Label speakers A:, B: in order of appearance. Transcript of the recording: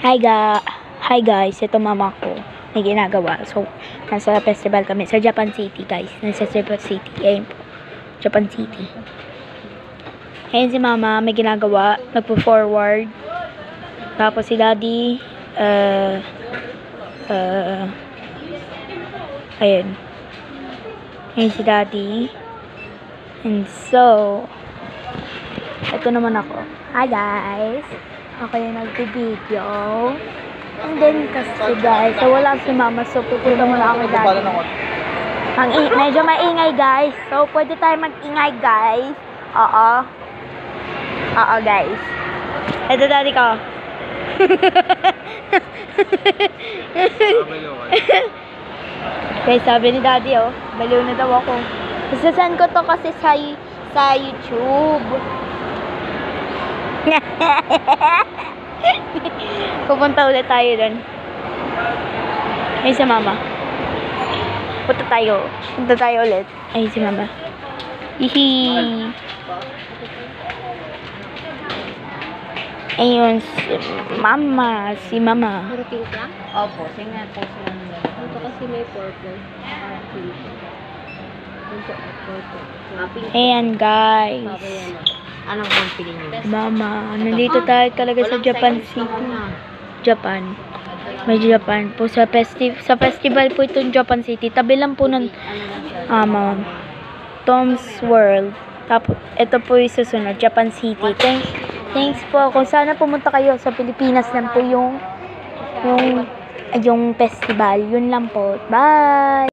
A: Hi guys, ito mama ko. May ginagawa. So, nasa festival kami sa Japan City guys. Nasa Japan City. Ayun po. Japan City. Ayun si mama, may ginagawa. Nagpo-forward. Tapos si daddy, ayun. Ayun si daddy. And so, ito naman ako. Hi guys. Ako yung nagbi-video. And then kasi guys, so wala si mama, so pupunta muna ako daddy. Medyo maingay guys. So pwede tayo mag-ingay guys. Oo. Oo guys. Ito daddy ko. Guys, sabi ni daddy oh, baliw na daw ako. Isasend ko to kasi sa YouTube. Pupunta ulit tayo doon. Ay si mama. Punta tayo ulit. Ay si mama. Hihi. Ayun si mama.
B: Puro pink lang? Opo, singa po sila nila. Ito kasi may purple. Pink. Purple.
A: Ayan guys.
B: Anong company niyo?
A: Mama, nandito tayo talaga sa Japan City. Japan. May Japan po sa festival po itong Japan City. Tabi lang po ng Tom's World. Tapos ito po yung susunod, Japan City. Thanks po. Kung sana pumunta kayo sa Pilipinas lang po yung festival. Yun lang po. Bye.